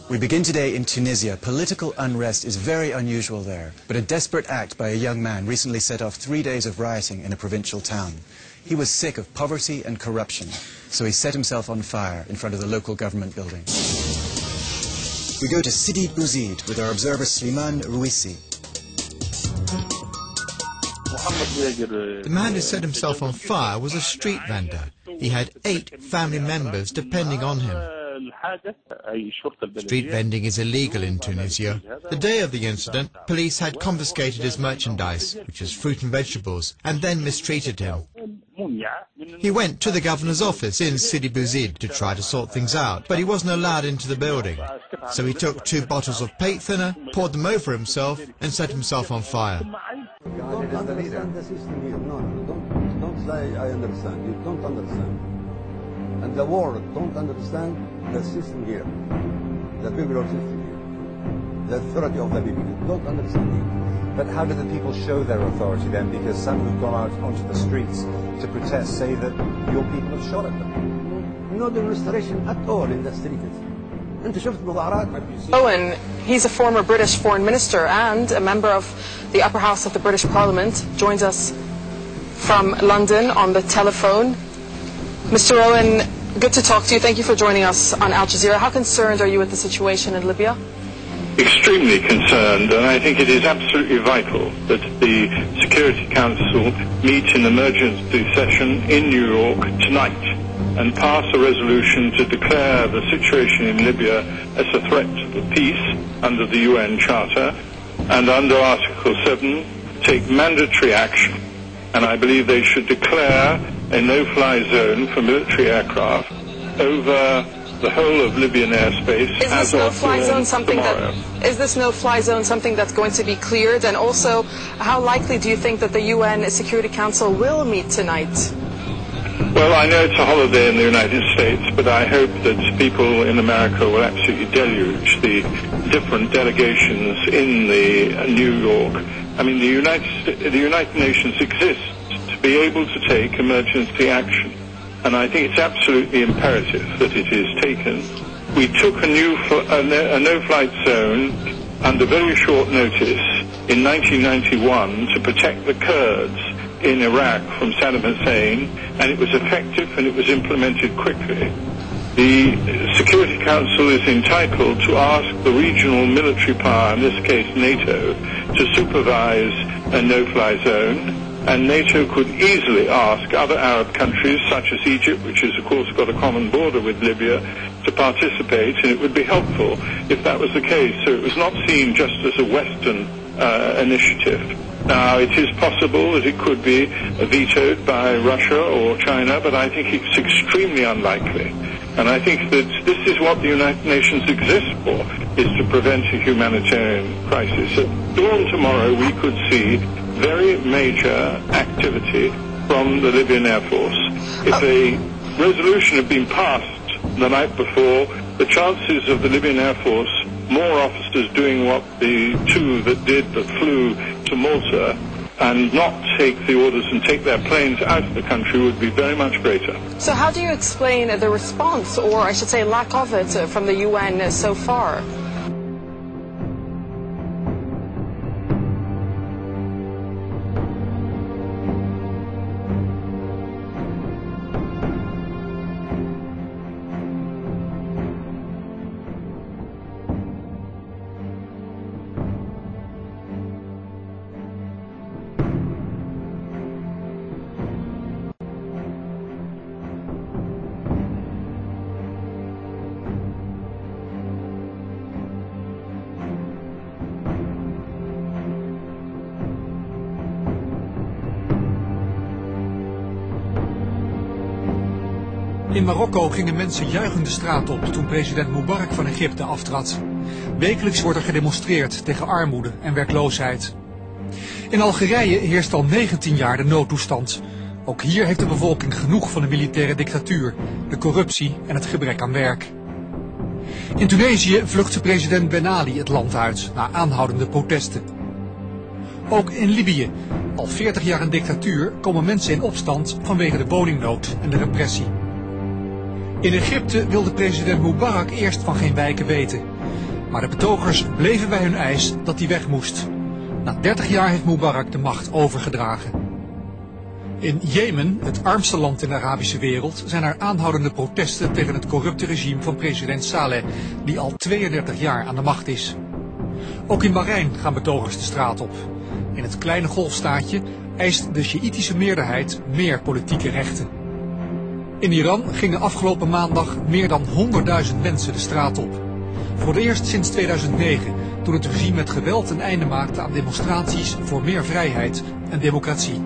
We begin today in Tunisia. Political unrest is very unusual there, but a desperate act by a young man recently set off 3 days of rioting in a provincial town. He was sick of poverty and corruption, so he set himself on fire in front of the local government building. We go to Sidi Bouzid with our observer Slimane Rouissi. The man who set himself on fire was a street vendor. He had 8 family members depending on him. Street vending is illegal in Tunisia. The day of the incident, police had confiscated his merchandise, which is fruit and vegetables, and then mistreated him. He went to the governor's office in Sidi Bouzid to try to sort things out, but he wasn't allowed into the building. So he took 2 bottles of paint thinner, poured them over himself, and set himself on fire. You don't understand the system here. No, don't say I understand. You don't understand. And the world don't understand the system here. The biblical system here. The authority of the people. Don't understand it. But how do the people show their authority then? Because some who've gone out onto the streets to protest say that your people have shot at them. No demonstration at all in the streets. Owen, he's a former British foreign minister and a member of the upper house of the British Parliament, joins us from London on the telephone. Mr. Owen, good to talk to you. Thank you for joining us on Al Jazeera. How concerned are you with the situation in Libya? Extremely concerned, and I think it is absolutely vital that the Security Council meet in emergency session in New York tonight and pass a resolution to declare the situation in Libya as a threat to the peace under the UN Charter, and under Article 7 take mandatory action. And I believe they should declare a no-fly zone for military aircraft over the whole of Libyan airspace. Is this no-fly zone something tomorrow. Is this no-fly zone something that's going to be cleared? And also, how likely do you think that the UN Security Council will meet tonight? Well, I know it's a holiday in the United States, but I hope that people in America will absolutely deluge the different delegations in New York. I mean, the United Nations exists to be able to take emergency action, and I think it's absolutely imperative that it is taken. We took a no-flight zone under very short notice in 1991 to protect the Kurds in Iraq from Saddam Hussein, and it was effective and it was implemented quickly. The Security Council is entitled to ask the regional military power, in this case NATO, to supervise a no-fly zone, and NATO could easily ask other Arab countries, such as Egypt, which has of course got a common border with Libya, to participate, and it would be helpful if that was the case. So it was not seen just as a Western initiative. Now, it is possible that it could be vetoed by Russia or China, but I think it's extremely unlikely. And I think that this is what the United Nations exists for, is to prevent a humanitarian crisis. At dawn tomorrow, we could see very major activity from the Libyan Air Force. If a resolution had been passed the night before, the chances of the Libyan Air Force, more officers doing what the 2 that flew to Malta and not take the orders and take their planes out of the country would be very much greater. So how do you explain the response, or I should say lack of it, from the UN so far? In Marokko gingen mensen juichend de straat op toen president Mubarak van Egypte aftrad. Wekelijks wordt er gedemonstreerd tegen armoede en werkloosheid. In Algerije heerst al 19 jaar de noodtoestand. Ook hier heeft de bevolking genoeg van de militaire dictatuur, de corruptie en het gebrek aan werk. In Tunesië vluchtte president Ben Ali het land uit na aanhoudende protesten. Ook in Libië, al 40 jaar een dictatuur, komen mensen in opstand vanwege de woningnood en de repressie. In Egypte wilde president Mubarak eerst van geen wijken weten. Maar de betogers bleven bij hun eis dat hij weg moest. Na 30 jaar heeft Mubarak de macht overgedragen. In Jemen, het armste land in de Arabische wereld, zijn er aanhoudende protesten tegen het corrupte regime van president Saleh, die al 32 jaar aan de macht is. Ook in Bahrein gaan betogers de straat op. In het kleine golfstaatje eist de Sjiïtische meerderheid meer politieke rechten. In Iran gingen afgelopen maandag meer dan 100.000 mensen de straat op. Voor het eerst sinds 2009, toen het regime met geweld een einde maakte aan demonstraties voor meer vrijheid en democratie.